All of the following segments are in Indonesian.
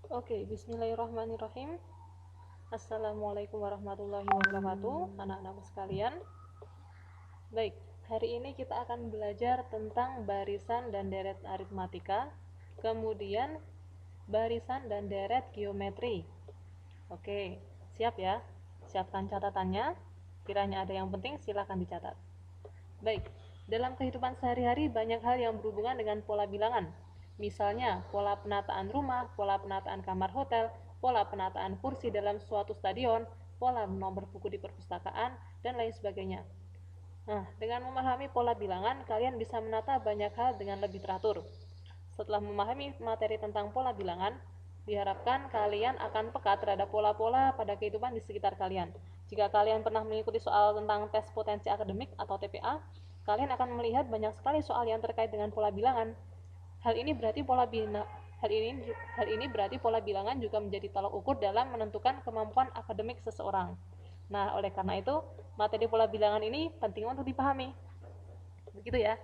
Oke, bismillahirrahmanirrahim. Assalamualaikum warahmatullahi wabarakatuh, anak-anak sekalian. Baik, hari ini kita akan belajar tentang barisan dan deret aritmatika, kemudian barisan dan deret geometri. Oke, siap ya? Siapkan catatannya. Kiranya ada yang penting, silakan dicatat. Baik, dalam kehidupan sehari-hari banyak hal yang berhubungan dengan pola bilangan. Misalnya, pola penataan rumah, pola penataan kamar hotel, pola penataan kursi dalam suatu stadion, pola nomor buku di perpustakaan, dan lain sebagainya. Nah, dengan memahami pola bilangan, kalian bisa menata banyak hal dengan lebih teratur. Setelah memahami materi tentang pola bilangan, diharapkan kalian akan peka terhadap pola-pola pada kehidupan di sekitar kalian. Jika kalian pernah mengikuti soal tentang tes potensi akademik atau TPA, kalian akan melihat banyak sekali soal yang terkait dengan pola bilangan. Hal ini berarti pola bilangan juga menjadi tolak ukur dalam menentukan kemampuan akademik seseorang. Nah, oleh karena itu, materi pola bilangan ini penting untuk dipahami. Begitu ya.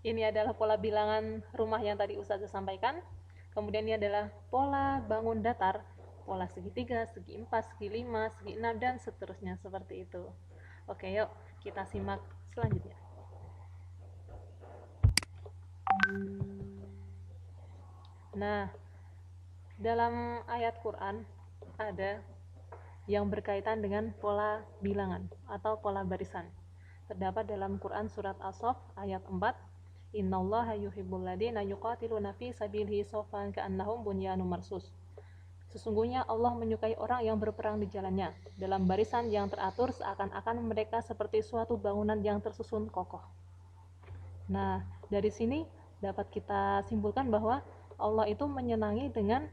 Ini adalah pola bilangan rumah yang tadi Ustazah sampaikan. Kemudian ini adalah pola bangun datar, pola segitiga, segi 4, segi 5, segi 6, dan seterusnya seperti itu. Oke, yuk kita simak selanjutnya. Nah, dalam ayat Quran ada yang berkaitan dengan pola bilangan atau pola barisan. Terdapat dalam Quran surat As-Saff ayat 4, Innallaha yuhibbul ladzina yuqatiluna fi sabilihi shaffan ka'annahum bunyanun marsus. Sesungguhnya Allah menyukai orang yang berperang di jalannya dalam barisan yang teratur seakan-akan mereka seperti suatu bangunan yang tersusun kokoh. Nah, dari sini dapat kita simpulkan bahwa Allah itu menyenangi dengan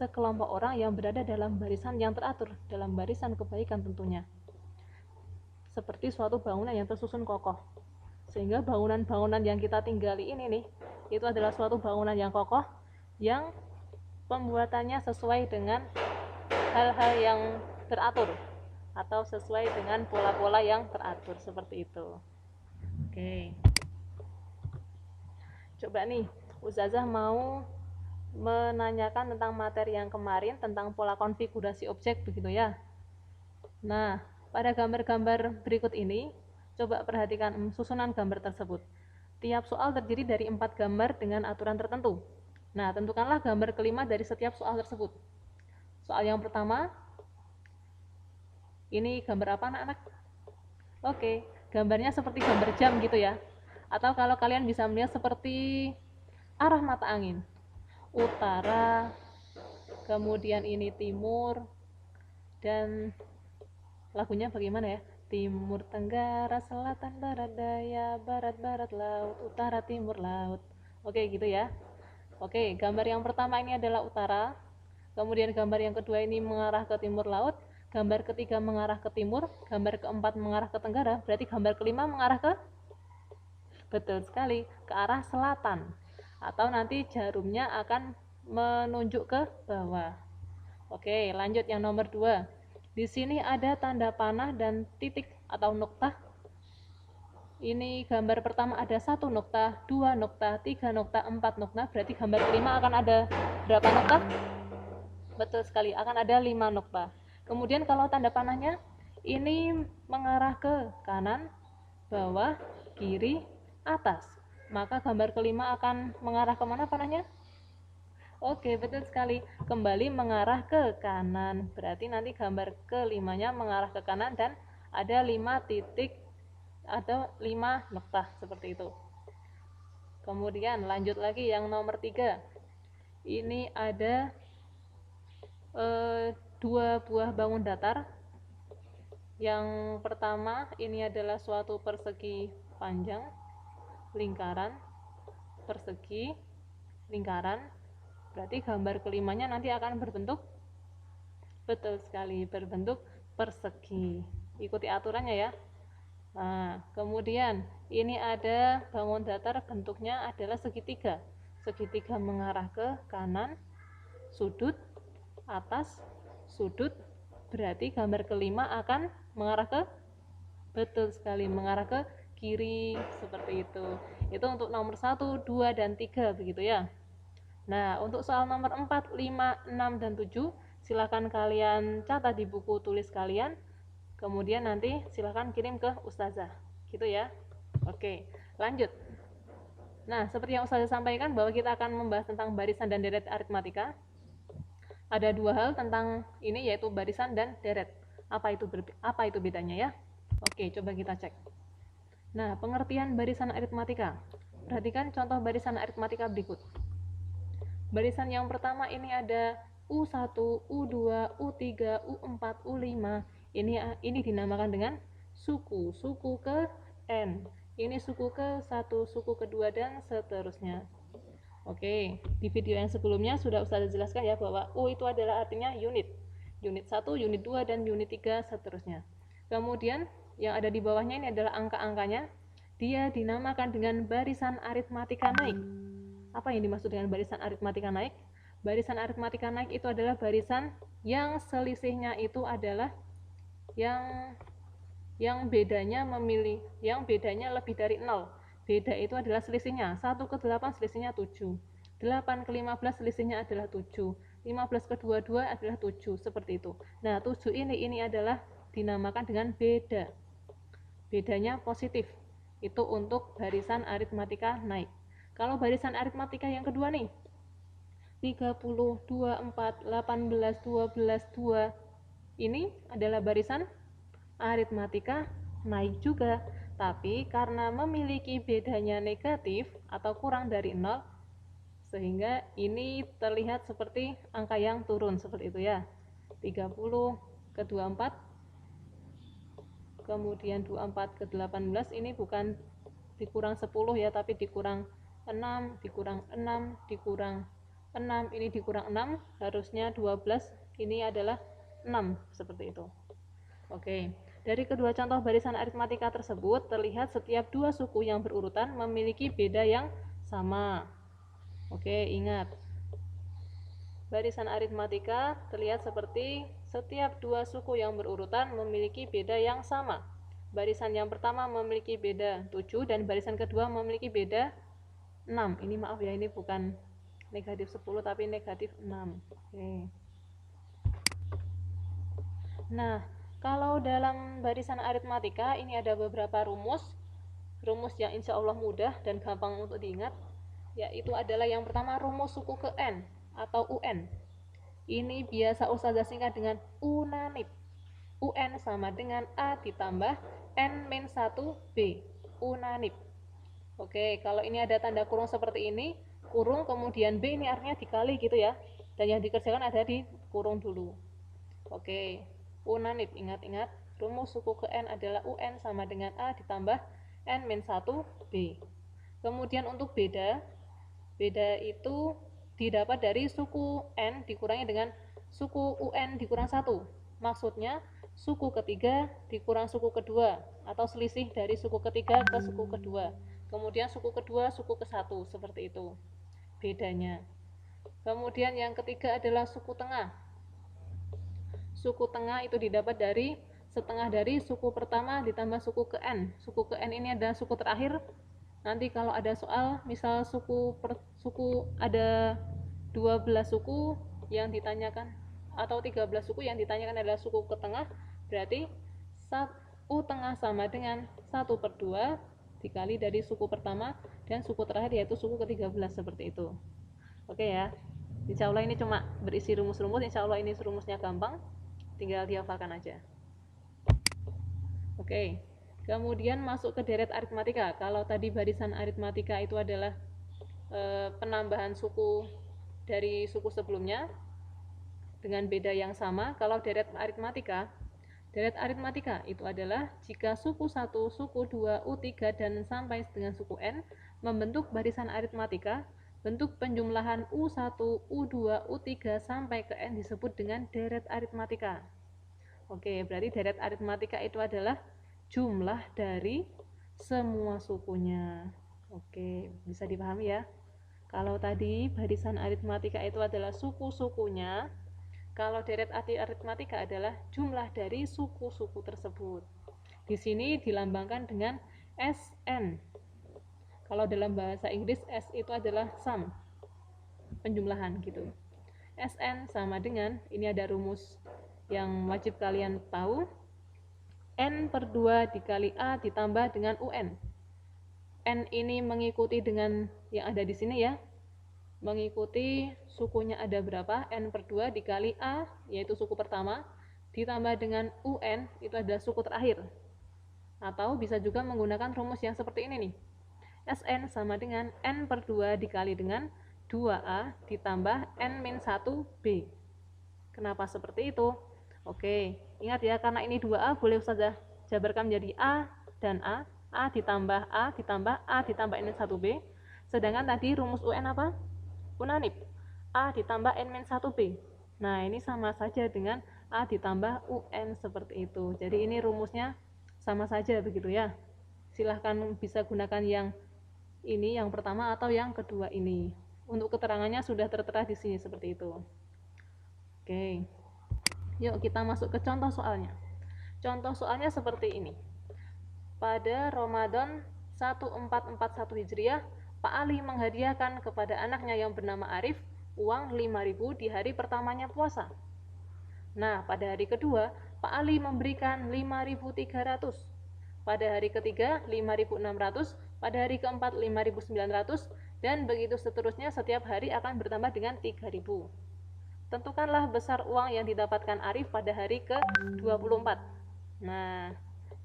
sekelompok orang yang berada dalam barisan yang teratur, dalam barisan kebaikan tentunya. Seperti suatu bangunan yang tersusun kokoh. Sehingga bangunan-bangunan yang kita tinggali ini nih, itu adalah suatu bangunan yang kokoh yang pembuatannya sesuai dengan hal-hal yang teratur atau sesuai dengan pola-pola yang teratur seperti itu. Oke. Coba nih, Ustazah mau menanyakan tentang materi yang kemarin tentang pola konfigurasi objek begitu ya. Nah, pada gambar-gambar berikut ini, coba perhatikan susunan gambar tersebut. Tiap soal terdiri dari 4 gambar dengan aturan tertentu. Nah, tentukanlah gambar kelima dari setiap soal tersebut. Soal yang pertama, ini gambar apa anak-anak? Oke, gambarnya seperti gambar jam gitu ya. Atau kalau kalian bisa melihat seperti arah mata angin. Utara, kemudian ini timur, dan lagunya bagaimana ya? Timur, tenggara, selatan, barat, daya, barat, barat, laut, utara, timur, laut. Oke, gitu ya. Oke, gambar yang pertama ini adalah utara. Kemudian gambar yang kedua ini mengarah ke timur laut. Gambar ketiga mengarah ke timur. Gambar keempat mengarah ke tenggara. Berarti gambar kelima mengarah ke, betul sekali, ke arah selatan. Atau nanti jarumnya akan menunjuk ke bawah. Oke, lanjut yang nomor 2. Di sini ada tanda panah dan titik atau noktah. Ini gambar pertama ada 1 noktah, 2 noktah, 3 noktah, 4 noktah. Berarti gambar kelima akan ada berapa noktah? Betul sekali, akan ada 5 noktah. Kemudian kalau tanda panahnya ini mengarah ke kanan, bawah, kiri, atas. Maka gambar kelima akan mengarah kemana panahnya? Oke, betul sekali. Kembali mengarah ke kanan. Berarti nanti gambar kelimanya mengarah ke kanan dan ada 5 titik atau 5 noktah seperti itu. Kemudian lanjut lagi yang nomor 3. Ini ada 2 buah bangun datar. Yang pertama ini adalah suatu persegi panjang, lingkaran, persegi, lingkaran. Berarti gambar kelimanya nanti akan berbentuk, betul sekali, berbentuk persegi. Ikuti aturannya ya. Nah, kemudian ini ada bangun datar, bentuknya adalah segitiga. Segitiga mengarah ke kanan, sudut, atas, sudut. Berarti gambar kelima akan mengarah ke, betul sekali, mengarah ke kiri seperti itu. Itu untuk nomor 1, 2, dan 3 begitu ya. Nah, untuk soal nomor 4, 5, 6, dan 7, silakan kalian catat di buku tulis kalian, kemudian nanti silakan kirim ke Ustazah, gitu ya. Oke, lanjut. Nah, seperti yang Ustazah sampaikan bahwa kita akan membahas tentang barisan dan deret aritmatika. Ada dua hal tentang ini, yaitu barisan dan deret. Apa itu bedanya ya? Oke, coba kita cek. Nah, pengertian barisan aritmatika. Perhatikan contoh barisan aritmatika berikut. Barisan yang pertama ini ada U1, U2, U3, U4, U5. Ini dinamakan dengan suku ke N. Ini suku ke 1, suku kedua, dan seterusnya. Oke, di video yang sebelumnya sudah Ustazah jelaskan ya bahwa U itu adalah artinya unit. Unit 1, unit 2, dan unit 3 seterusnya. Kemudian yang ada di bawahnya ini adalah angka-angkanya. Dia dinamakan dengan barisan aritmatika naik. Apa yang dimaksud dengan barisan aritmatika naik? Barisan aritmatika naik itu adalah barisan yang selisihnya itu adalah yang bedanya lebih dari 0. Beda itu adalah selisihnya. 1 ke 8 selisihnya 7. 8 ke 15 selisihnya adalah 7. 15 ke 22 adalah 7, seperti itu. Nah, 7 ini adalah dinamakan dengan beda. Bedanya positif. Itu untuk barisan aritmatika naik. Kalau barisan aritmatika yang kedua nih, 30, 24, 18, 12, 2, ini adalah barisan aritmatika naik juga, tapi karena memiliki bedanya negatif atau kurang dari 0, sehingga ini terlihat seperti angka yang turun, seperti itu ya. 30 ke 24, kemudian 24 ke 18, ini bukan dikurang 10 ya, tapi dikurang 6, dikurang 6, dikurang 6, ini dikurang 6, harusnya 12, ini adalah 6, seperti itu. Oke, dari kedua contoh barisan aritmatika tersebut terlihat setiap dua suku yang berurutan memiliki beda yang sama. Oke, ingat, barisan aritmatika terlihat seperti setiap dua suku yang berurutan memiliki beda yang sama. Barisan yang pertama memiliki beda 7 dan barisan kedua memiliki beda 6. Ini maaf ya, ini bukan negatif 10 tapi negatif 6. Oke. Nah, kalau dalam barisan aritmatika ini ada beberapa rumus yang insya Allah mudah dan gampang untuk diingat, yaitu adalah yang pertama rumus suku ke N atau UN. Ini biasa Ustazah singkat dengan unanip. UN sama dengan A ditambah N-1B, unanip. Oke, kalau ini ada tanda kurung seperti ini, kurung kemudian B, ini artinya dikali gitu ya, dan yang dikerjakan ada di kurung dulu. Oke, unanip, ingat-ingat, rumus suku ke N adalah UN sama dengan A ditambah N-1B. Kemudian untuk beda itu didapat dari suku N dikurangi dengan suku UN dikurang 1. Maksudnya suku ketiga dikurang suku kedua, atau selisih dari suku ketiga ke suku kedua, kemudian suku kedua suku ke 1, seperti itu bedanya. Kemudian yang ketiga adalah suku tengah. Suku tengah itu didapat dari setengah dari suku pertama ditambah suku ke N. Suku ke N ini adalah suku terakhir. Nanti kalau ada soal misal suku ada 12 suku yang ditanyakan atau 13 suku yang ditanyakan adalah suku ke tengah, berarti U tengah sama dengan 1/2 dikali dari suku pertama dan suku terakhir yaitu suku ke-13, seperti itu. Oke ya, insya Allah ini cuma berisi rumus-rumus, insya Allah ini rumusnya gampang, tinggal dihafalkan aja. Oke, kemudian masuk ke deret aritmatika. Kalau tadi barisan aritmatika itu adalah penambahan suku dari suku sebelumnya dengan beda yang sama. Kalau deret aritmatika itu adalah jika suku 1, suku 2, U3 dan sampai dengan suku N membentuk barisan aritmatika, bentuk penjumlahan U1, U2, U3 sampai ke N disebut dengan deret aritmatika. Oke, berarti deret aritmatika itu adalah jumlah dari semua sukunya. Oke, bisa dipahami ya. Kalau tadi barisan aritmatika itu adalah suku-sukunya, kalau deret aritmatika adalah jumlah dari suku-suku tersebut. Di sini dilambangkan dengan SN. Kalau dalam bahasa Inggris S itu adalah sum. penjumlahan gitu. Sn sama dengan, ini ada rumus yang wajib kalian tahu, N per 2 dikali A ditambah dengan UN. N ini mengikuti dengan yang ada di sini ya, mengikuti sukunya ada berapa, N per 2 dikali A, yaitu suku pertama, ditambah dengan UN, itu adalah suku terakhir. Atau bisa juga menggunakan rumus yang seperti ini nih, Sn sama dengan N per 2 dikali dengan 2A ditambah N-1B. Kenapa seperti itu? Oke, ingat ya, karena ini 2A, boleh saja jabarkan menjadi A dan A ditambah A ditambah A ditambah N-1B. Sedangkan tadi rumus UN apa? Unanip, A ditambah N-1B. Nah, ini sama saja dengan A ditambah UN seperti itu. Jadi ini rumusnya sama saja begitu ya. Silahkan bisa gunakan yang ini, yang pertama atau yang kedua ini. Untuk keterangannya sudah tertera di sini seperti itu. Oke. Yuk kita masuk ke contoh soalnya. Contoh soalnya seperti ini. Pada Ramadan 1441 Hijriah, Pak Ali menghadiahkan kepada anaknya yang bernama Arif uang 5.000 di hari pertamanya puasa. Nah, pada hari kedua, Pak Ali memberikan 5.300. Pada hari ketiga, 5.600. Pada hari keempat, 5.900. Dan begitu seterusnya, setiap hari akan bertambah dengan 3.000. Tentukanlah besar uang yang didapatkan Arif pada hari ke-24. Nah,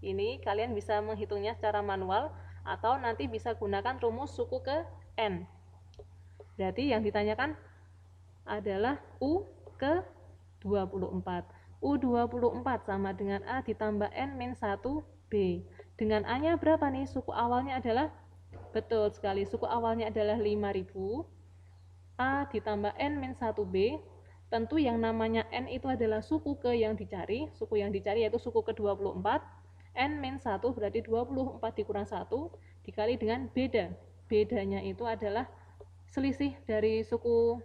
ini kalian bisa menghitungnya secara manual atau nanti bisa gunakan rumus suku ke N. Berarti yang ditanyakan adalah U ke 24. U24 sama dengan A ditambah N-1B. Dengan A-nya berapa nih? Suku awalnya adalah, betul sekali, suku awalnya adalah 5.000. A ditambah N-1B. Tentu yang namanya N itu adalah suku ke yang dicari. Suku yang dicari yaitu suku ke-24. N-1 berarti 24 dikurang 1 dikali dengan beda. Bedanya itu adalah selisih dari suku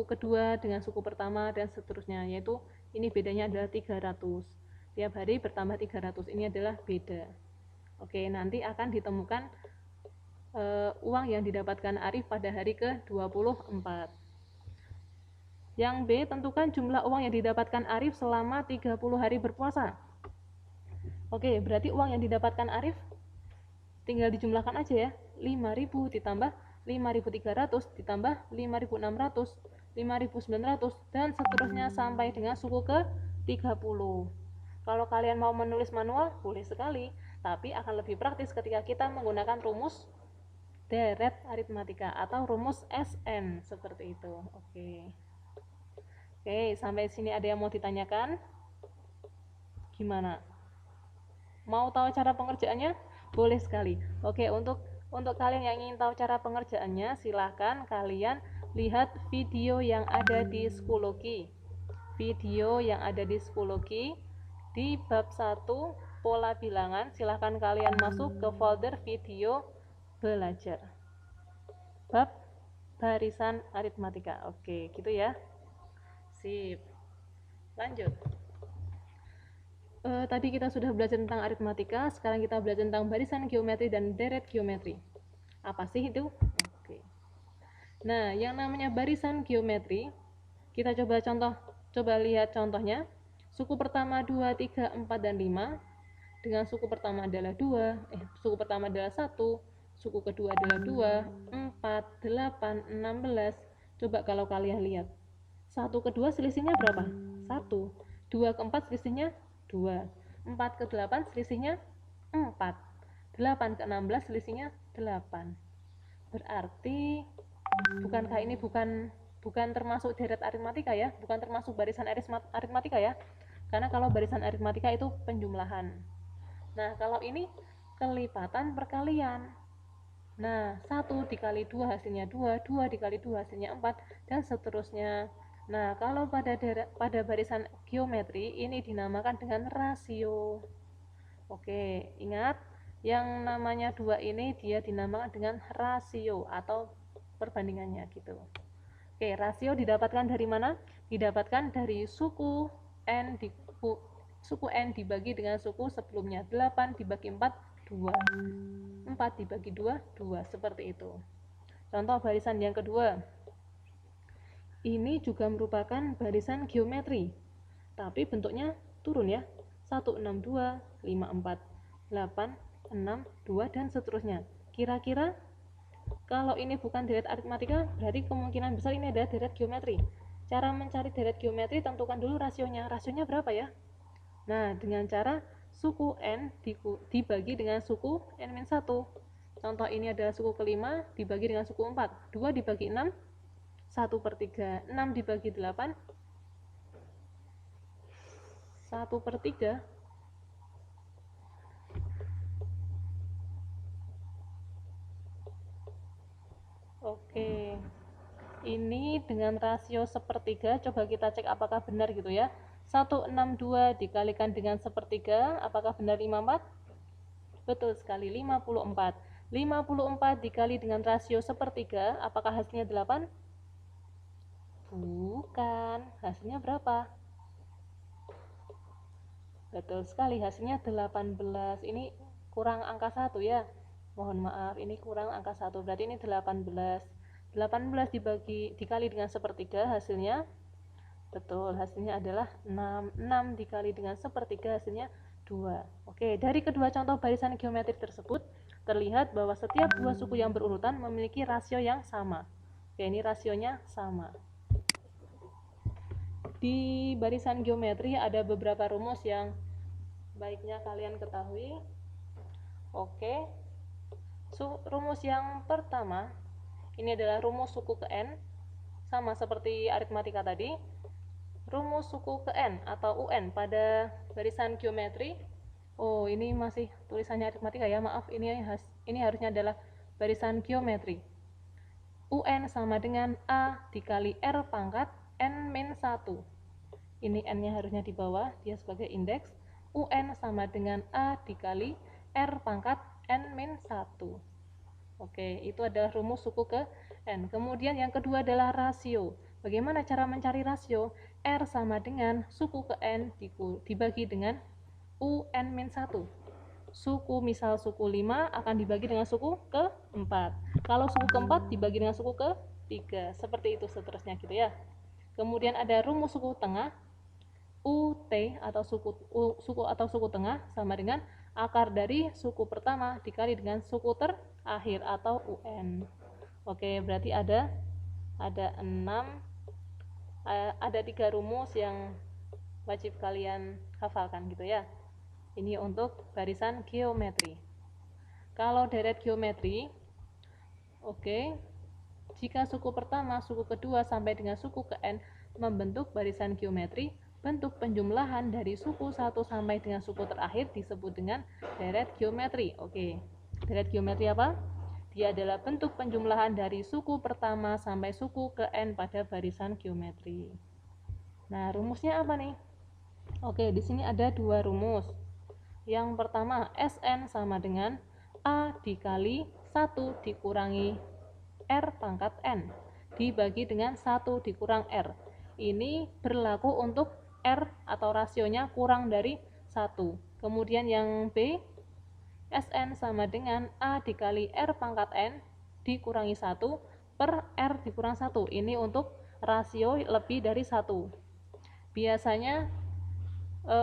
kedua dengan suku pertama dan seterusnya, yaitu ini bedanya adalah 300. Tiap hari bertambah 300, ini adalah beda. Oke, nanti akan ditemukan uang yang didapatkan Arif pada hari ke-24. Yang B, tentukan jumlah uang yang didapatkan Arif selama 30 hari berpuasa. Oke, berarti uang yang didapatkan Arif tinggal dijumlahkan aja ya. 5.000 ditambah 5.300 ditambah 5.600, 5.900 dan seterusnya sampai dengan suku ke 30. Kalau kalian mau menulis manual, boleh sekali, tapi akan lebih praktis ketika kita menggunakan rumus deret aritmatika atau rumus SN seperti itu. Oke, sampai sini ada yang mau ditanyakan? Gimana? Mau tahu cara pengerjaannya? Boleh sekali. Oke, untuk kalian yang ingin tahu cara pengerjaannya, silahkan kalian lihat video yang ada di Schoology. Video yang ada di Schoology di bab 1 pola bilangan, silahkan kalian masuk ke folder video belajar. Bab barisan aritmatika. Oke, gitu ya. Sip. Lanjut. Tadi kita sudah belajar tentang aritmatika, sekarang kita belajar tentang barisan geometri dan deret geometri. Apa sih itu? Oke. Nah, yang namanya barisan geometri, kita coba lihat contohnya. Suku pertama 2, 3, 4, dan 5. Dengan suku pertama adalah 1, suku kedua adalah 2, 4, 8, 16. Coba kalau kalian lihat. 1 ke 2 selisihnya berapa? 1. 2 ke 4 selisihnya 2. 4 ke 8 selisihnya 4. 8 ke 16 selisihnya 8. Berarti bukankah ini bukan termasuk deret aritmatika ya? Bukan termasuk barisan aritmatika ya? Karena kalau barisan aritmatika itu penjumlahan. Nah, kalau ini kelipatan perkalian. Nah, 1 dikali 2 hasilnya 2, 2 dikali 2 hasilnya 4, dan seterusnya. Nah, kalau pada barisan geometri ini dinamakan dengan rasio. Oke, ingat yang namanya 2 ini dia dinamakan dengan rasio atau perbandingannya gitu. Oke, rasio didapatkan dari mana? Didapatkan dari suku N dibagi dengan suku sebelumnya. 8 dibagi 4, 2. 4 dibagi 2, 2. Seperti itu. Contoh barisan yang kedua. Ini juga merupakan barisan geometri, tapi bentuknya turun ya. 1, 6, 2, 5, 4, 8, 6, 2, dan seterusnya. Kira-kira kalau ini bukan deret aritmatika, berarti kemungkinan besar ini adalah deret geometri. Cara mencari deret geometri, tentukan dulu rasionya. Rasionya berapa ya? Nah, dengan cara suku n dibagi dengan suku n-1. Contoh ini adalah suku kelima dibagi dengan suku 4. 2 dibagi 6, 1/3. 6 dibagi 8, 1/3. Oke, ini dengan rasio sepertiga, coba kita cek apakah benar gitu ya. 162 dikalikan dengan sepertiga, apakah benar 54? Betul sekali, 54. 54 dikali dengan rasio sepertiga, apakah hasilnya 8? Bukan, hasilnya berapa? Betul sekali, hasilnya 18. Ini kurang angka 1 ya. Mohon maaf, ini kurang angka 1. Berarti ini 18. 18 dikali dengan sepertiga, hasilnya betul, hasilnya adalah 6. 6 dikali dengan sepertiga, hasilnya 2. Oke, dari kedua contoh barisan geometri tersebut terlihat bahwa setiap dua suku yang berurutan memiliki rasio yang sama. Oke, ini rasionya sama. Di barisan geometri ada beberapa rumus yang baiknya kalian ketahui. Oke, rumus yang pertama ini adalah rumus suku ke n, sama seperti aritmatika tadi. Rumus suku ke n atau UN pada barisan geometri. Oh, ini masih tulisannya aritmatika ya, maaf, ini harusnya adalah barisan geometri. UN sama dengan A dikali R pangkat N-1. Ini N-nya harusnya di bawah, dia sebagai indeks. UN sama dengan A dikali R pangkat N-1. Oke, itu adalah rumus suku ke N. Kemudian yang kedua adalah rasio. Bagaimana cara mencari rasio? R sama dengan suku ke N dibagi dengan UN-1. Misal suku 5 akan dibagi dengan suku ke 4. Kalau suku ke 4 dibagi dengan suku ke 3. Seperti itu seterusnya gitu ya. Kemudian ada rumus suku tengah. UT atau suku tengah sama dengan akar dari suku pertama dikali dengan suku terakhir atau UN. Oke, berarti ada 3 rumus yang wajib kalian hafalkan gitu ya. Ini untuk barisan geometri. Kalau deret geometri, oke, jika suku pertama, suku kedua sampai dengan suku ke N membentuk barisan geometri, bentuk penjumlahan dari suku 1 sampai dengan suku terakhir disebut dengan deret geometri. Oke, deret geometri apa? Dia adalah bentuk penjumlahan dari suku pertama sampai suku ke N pada barisan geometri. Nah, rumusnya apa nih? Oke, di sini ada 2 rumus. Yang pertama, Sn sama dengan A dikali 1 dikurangi R pangkat N dibagi dengan 1 dikurang R. Ini berlaku untuk R atau rasionya kurang dari 1. Kemudian yang B, Sn sama dengan A dikali R pangkat N dikurangi 1 per R dikurang 1. Ini untuk rasio lebih dari 1. Biasanya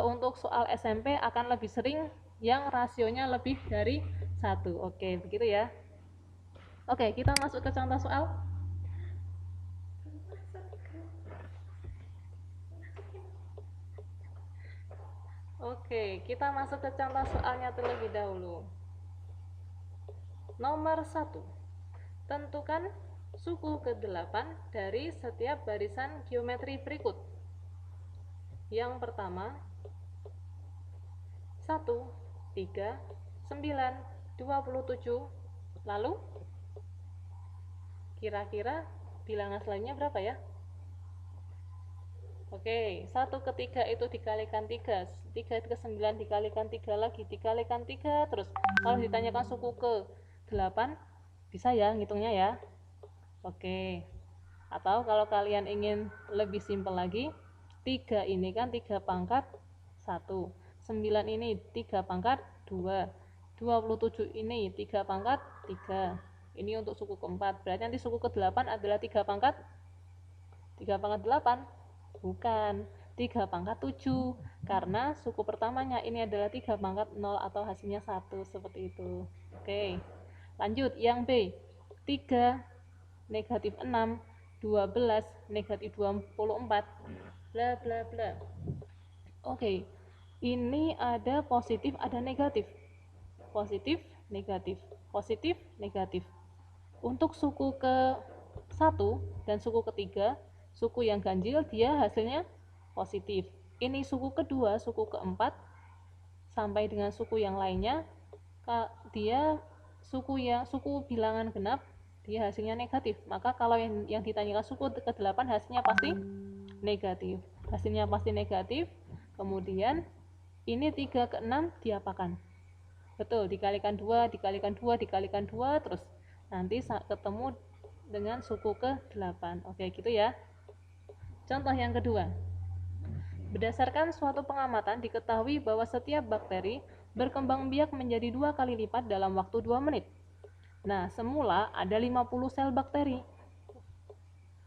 untuk soal SMP akan lebih sering yang rasionya lebih dari 1. Oke, begitu ya. Oke, kita masuk ke contoh soal. Oke, kita masuk ke contoh soalnya terlebih dahulu. Nomor 1. Tentukan suku ke-8 dari setiap barisan geometri berikut. Yang pertama, 1, 3, 9, 27. Lalu, kira-kira bilangan selanjutnya berapa ya? Oke, 1 ke 3 itu dikalikan 3, 3 ke 9 dikalikan 3 lagi, dikalikan 3, terus kalau ditanyakan suku ke 8, bisa ya ngitungnya ya. Oke, atau kalau kalian ingin lebih simpel lagi, 3 ini kan 3 pangkat 1, 9 ini 3 pangkat 2, 27 ini 3 pangkat 3. Ini untuk suku keempat, berarti nanti suku ke-8 adalah 3 pangkat 3 pangkat 8? Bukan, 3 pangkat 7. Karena suku pertamanya ini adalah 3 pangkat 0 atau hasilnya 1, seperti itu. Oke, lanjut yang B. 3 negatif 6, 12 negatif 24, bla bla bla. Oke, ini ada positif, ada negatif. Positif, negatif, positif, negatif. Untuk suku ke-1 dan suku ketiga, suku yang ganjil dia hasilnya positif. Ini suku kedua, suku keempat sampai dengan suku yang lainnya, dia suku bilangan genap, dia hasilnya negatif. Maka kalau yang ditanyakan suku ke-8 hasilnya pasti negatif. Hasilnya pasti negatif. Kemudian ini 3 ke 6 diapakan? Betul, dikalikan 2, dikalikan 2, dikalikan 2, terus nanti ketemu dengan suku ke-8. Oke, gitu ya. Contoh yang kedua. Berdasarkan suatu pengamatan diketahui bahwa setiap bakteri berkembang biak menjadi 2 kali lipat dalam waktu 2 menit. Nah, semula ada 50 sel bakteri.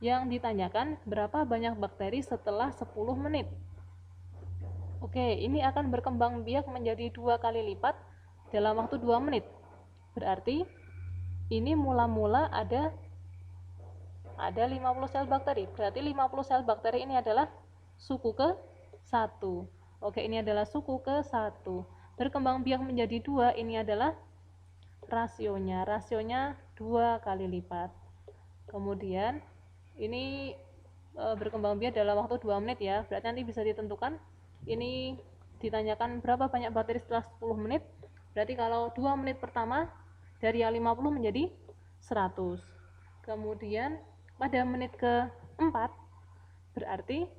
Yang ditanyakan berapa banyak bakteri setelah 10 menit. Oke, ini akan berkembang biak menjadi 2 kali lipat dalam waktu 2 menit. Berarti ini mula-mula ada 50 sel bakteri. Berarti 50 sel bakteri ini adalah suku ke-1. Oke, ini adalah suku ke-1. Berkembang biak menjadi 2, ini adalah rasionya. Rasionya 2 kali lipat. Kemudian ini berkembang biak dalam waktu 2 menit ya. Berarti nanti bisa ditentukan. Ini ditanyakan berapa banyak bakteri setelah 10 menit. Berarti kalau 2 menit pertama dari yang 50 menjadi 100. Kemudian pada menit ke-4 berarti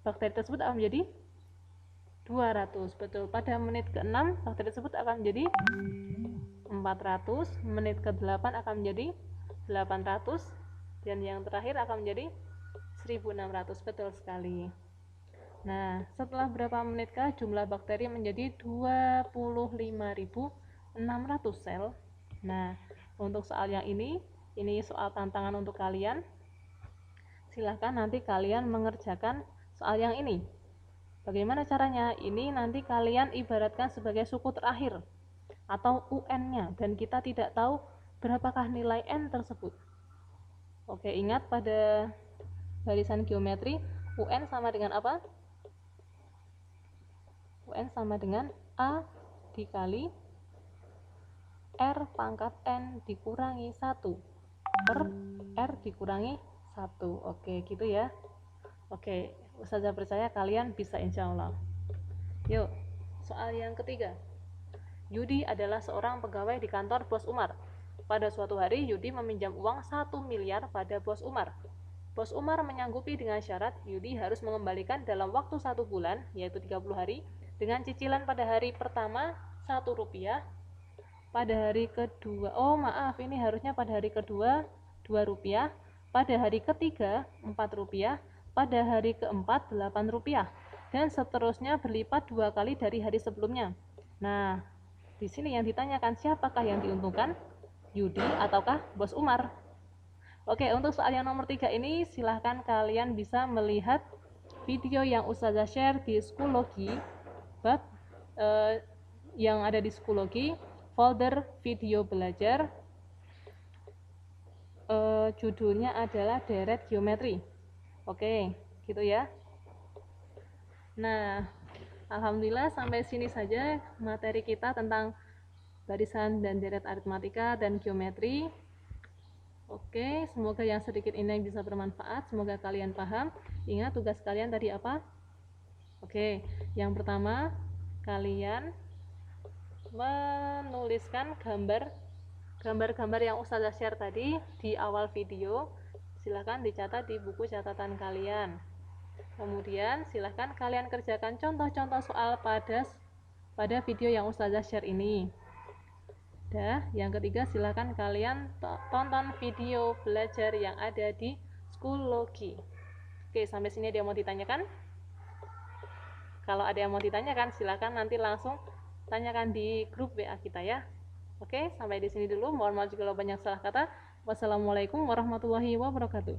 bakteri tersebut akan menjadi 200. Betul, pada menit ke-6 bakteri tersebut akan menjadi 400, menit ke-8 akan menjadi 800, dan yang terakhir akan menjadi 1600. Betul sekali. Nah, setelah berapa menitkah jumlah bakteri menjadi 25.600 sel? Nah, untuk soal yang ini soal tantangan untuk kalian. Silahkan nanti kalian mengerjakan soal yang ini. Bagaimana caranya? Ini nanti kalian ibaratkan sebagai suku terakhir atau UN-nya, dan kita tidak tahu berapakah nilai N tersebut. Oke, ingat pada barisan geometri UN sama dengan apa? UN sama dengan A dikali R pangkat N dikurangi 1 per R dikurangi 1. Oke, gitu ya. Oke, Ustazah percaya kalian bisa, insya Allah. Yuk, soal yang ketiga. Yudi adalah seorang pegawai di kantor Bos Umar. Pada suatu hari, Yudi meminjam uang 1 miliar pada Bos Umar. Bos Umar menyanggupi dengan syarat Yudi harus mengembalikan dalam waktu 1 bulan, yaitu 30 hari, dengan cicilan pada hari pertama 1 rupiah, pada hari kedua, ini harusnya pada hari kedua 2 rupiah, pada hari ketiga 4 rupiah, pada hari keempat 8 rupiah, dan seterusnya berlipat 2 kali dari hari sebelumnya. Nah, di sini yang ditanyakan siapakah yang diuntungkan? Yudi ataukah Bos Umar? Oke, untuk soal yang nomor 3 ini silahkan kalian bisa melihat video yang Ustazah share di Schoology, bab yang ada di Schoology, folder video belajar, judulnya adalah deret geometri. Oke, gitu ya. Nah, alhamdulillah sampai sini saja materi kita tentang barisan dan deret aritmatika dan geometri. Oke, semoga yang sedikit ini bisa bermanfaat, semoga kalian paham. Ingat tugas kalian tadi apa? Oke, yang pertama kalian menuliskan gambar-gambar yang Ustazah share tadi di awal video. Silahkan dicatat di buku catatan kalian. Kemudian silahkan kalian kerjakan contoh-contoh soal pada video yang Ustazah share ini. Yang ketiga silahkan kalian tonton video belajar yang ada di Schoology. Oke, sampai sini ada yang mau ditanyakan? Kalau ada yang mau ditanyakan, silahkan nanti langsung tanyakan di grup WA kita ya. Oke, sampai di sini dulu. Mohon maaf jika banyak salah kata. Wassalamualaikum warahmatullahi wabarakatuh.